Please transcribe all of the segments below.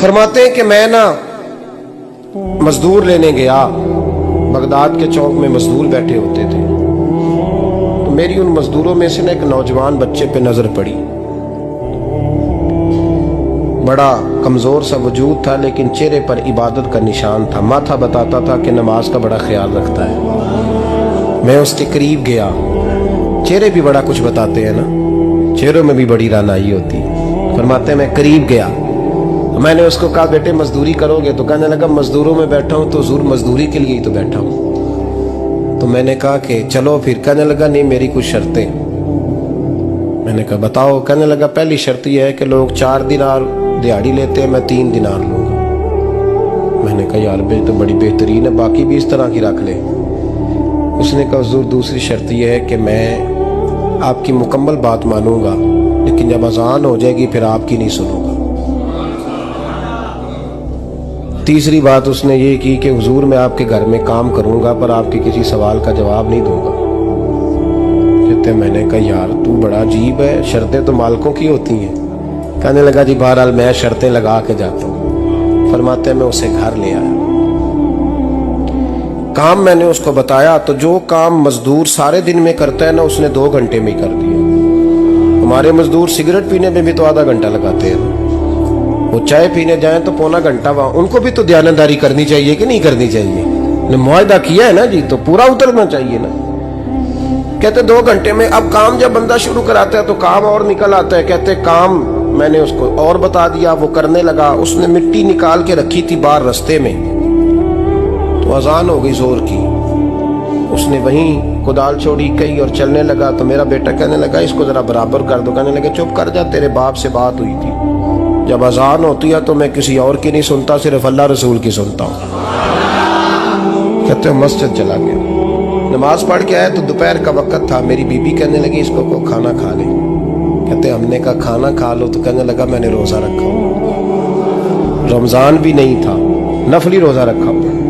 فرماتے ہیں کہ میں نا مزدور لینے گیا، بغداد کے چوک میں مزدور بیٹھے ہوتے تھے، تو میری ان مزدوروں میں سے نا ایک نوجوان بچے پہ نظر پڑی۔ بڑا کمزور سا وجود تھا لیکن چہرے پر عبادت کا نشان تھا، ماتھا بتاتا تھا کہ نماز کا بڑا خیال رکھتا ہے۔ میں اس کے قریب گیا، چہرے بھی بڑا کچھ بتاتے ہیں نا، چہروں میں بھی بڑی رانائی ہوتی ہے۔ فرماتے ہیں میں قریب گیا، میں نے اس کو کہا بیٹے مزدوری کرو گے؟ تو کہنے لگا مزدوروں میں بیٹھا ہوں تو حضور مزدوری کے لیے ہی تو بیٹھا ہوں۔ تو میں نے کہا کہ چلو پھر۔ کہنے لگا نہیں میری کچھ شرطیں۔ میں نے کہا بتاؤ؟ کہنے لگا پہلی شرط یہ ہے کہ لوگ 4 دینار دیہاڑی لیتے ہیں، میں 3 دینار لوں گا۔ میں نے کہا یار بھائی تو بڑی بہترین ہے، باقی بھی اس طرح کی رکھ لے۔ اس نے کہا حضور دوسری شرط یہ ہے کہ میں آپ کی مکمل بات مانوں گا لیکن جب اذان ہو جائے گی پھر آپ کی نہیں سنوں گا۔ تیسری بات اس نے یہ کی کہ حضور میں آپ کے گھر میں کام کروں گا پر آپ کے کسی سوال کا جواب نہیں دوں گا۔ کہتے میں نے کہا یار تو بڑا عجیب ہے، شرطیں تو مالکوں کی ہوتی ہیں۔ کہنے لگا جی بہرحال میں شرطیں لگا کے جاتا ہوں۔ فرماتے ہیں میں اسے گھر لے آیا، کام میں نے اس کو بتایا تو جو کام مزدور سارے دن میں کرتا ہے نا اس نے 2 گھنٹے میں ہی کر دیا۔ ہمارے مزدور سگریٹ پینے میں بھی تو آدھا گھنٹہ لگاتے ہیں، وہ چائے پینے جائیں تو پونا گھنٹہ وہاں۔ ان کو بھی تو دیانتداری کرنی چاہیے کہ نہیں کرنی چاہیے؟ نے معاہدہ کیا ہے نا جی تو پورا اترنا چاہیے نا۔ کہتے 2 گھنٹے میں۔ اب کام جب بندہ شروع کراتا ہے تو کام اور نکل آتا ہے۔ کہتے کام میں نے اس کو اور بتا دیا، وہ کرنے لگا۔ اس نے مٹی نکال کے رکھی تھی باہر رستے میں، تو اذان ہو گئی زور کی، اس نے وہیں کدال چھوڑی کئی اور چلنے لگا۔ تو میرا بیٹا کہنے لگا اس کو ذرا برابر کر دو۔ کہنے لگا چپ کر جا، تیرے باپ سے بات ہوئی تھی، جب اذان ہوتی ہے تو میں کسی اور کی نہیں سنتا، صرف اللہ رسول کی سنتا ہوں۔ کہتے ہیں مسجد چلا گیا، نماز پڑھ کے آیا تو دوپہر کا وقت تھا۔ میری بیوی کہنے لگی اس کو کھانا کھا لے۔ کہتے ہم نے کہا کھانا کھا لو، تو کہنے لگا میں نے روزہ رکھا ہوں، رمضان بھی نہیں تھا، نفلی روزہ رکھا ہوں۔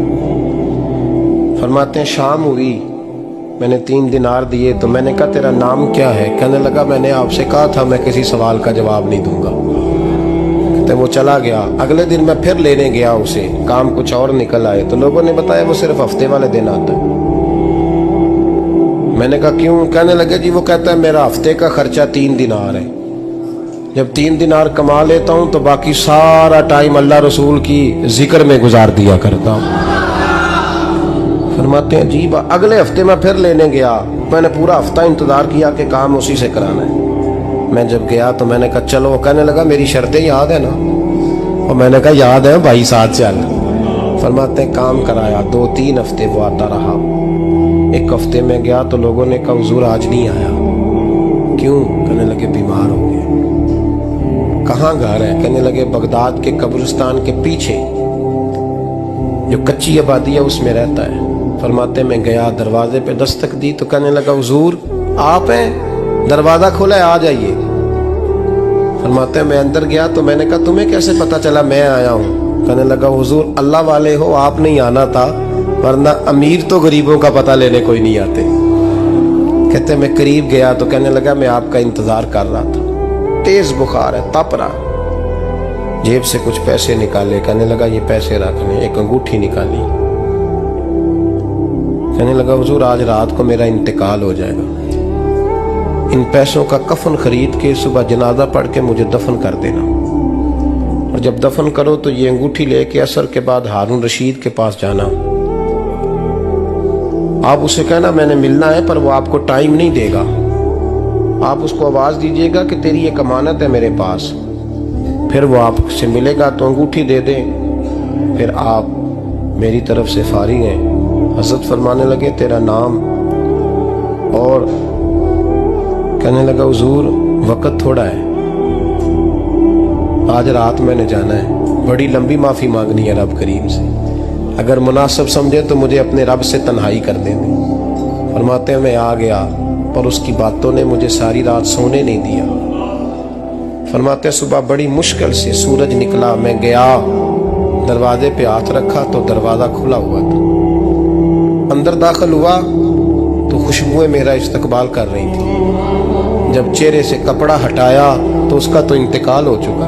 فرماتے ہیں شام ہوئی، میں نے 3 دینار دیے تو میں نے کہا تیرا نام کیا ہے؟ کہنے لگا میں نے آپ سے کہا تھا میں کسی سوال کا جواب نہیں دوں گا۔ کہتے وہ چلا گیا۔ اگلے دن میں پھر لینے گیا اسے، کام کچھ اور نکل آئے تو لوگوں نے بتایا وہ صرف ہفتے والے دن آتا ہے۔ میں نے کہا کیوں؟ کہنے لگے جی وہ کہتا ہے میرا ہفتے کا خرچہ 3 دینار ہے، جب 3 دینار کما لیتا ہوں تو باقی سارا ٹائم اللہ رسول کی ذکر میں گزار دیا کرتا ہوں۔ فرماتے ہیں جی اگلے ہفتے میں پھر لینے گیا، میں نے پورا ہفتہ انتظار کیا کہ کام اسی سے کرانا ہے۔ میں جب گیا تو میں نے کہا چلو، کہنے لگا میری شرطیں یاد ہے نا؟ اور میں نے کہا یاد ہے بھائی ساتھ چل۔ فرماتے ہیں کام کرایا، 2-3 ہفتے وہ آتا رہا۔ ایک ہفتے میں گیا تو لوگوں نے کہا حضور آج نہیں آیا، کیوں؟ کہنے لگے بیمار ہو گئے۔ کہاں گھر ہے؟ کہنے لگے بغداد کے قبرستان کے پیچھے جو کچی آبادی ہے اس میں رہتا ہے۔ فرماتے میں گیا، دروازے پہ دستک دی تو کہنے لگا حضور آپ ہیں؟ دروازہ کھولا ہے آ جائیے۔ فرماتے ہیں میں اندر گیا تو میں نے کہا تمہیں کیسے پتا چلا میں آیا ہوں؟ کہنے لگا حضور اللہ والے ہو آپ نہیں آنا تھا، ورنہ امیر تو غریبوں کا پتہ لینے کوئی نہیں آتے۔ کہتے میں قریب گیا تو کہنے لگا میں آپ کا انتظار کر رہا تھا، تیز بخار ہے، تپ رہا۔ جیب سے کچھ پیسے نکالے، کہنے لگا یہ پیسے رکھ لیں۔ ایک انگوٹھی نکالی، کہنے لگا حضور آج رات کو میرا انتقال ہو جائے گا، ان پیسوں کا کفن خرید کے صبح جنازہ پڑھ کے مجھے دفن کر دینا، اور جب دفن کرو تو یہ انگوٹھی لے کے عصر کے بعد ہارون رشید کے پاس جانا، آپ اسے کہنا میں نے ملنا ہے پر وہ آپ کو ٹائم نہیں دے گا، آپ اس کو آواز دیجئے گا کہ تیری ایک امانت ہے میرے پاس، پھر وہ آپ سے ملے گا تو انگوٹھی دے دیں، پھر آپ میری طرف سے فارغ ہیں۔ حضرت فرمانے لگے تیرا نام؟ اور کہنے لگا حضور وقت تھوڑا ہے، آج رات میں نے جانا ہے، بڑی لمبی معافی مانگنی ہے رب کریم سے، اگر مناسب سمجھے تو مجھے اپنے رب سے تنہائی کر دیں۔ فرماتے ہیں میں آ گیا پر اس کی باتوں نے مجھے ساری رات سونے نہیں دیا۔ فرماتے ہیں صبح بڑی مشکل سے سورج نکلا، میں گیا دروازے پہ ہاتھ رکھا تو دروازہ کھلا ہوا تھا، اندر داخل ہوا تو خوشبوئیں میرا استقبال کر رہی تھی، جب چہرے سے کپڑا ہٹایا تو اس کا تو انتقال ہو چکا،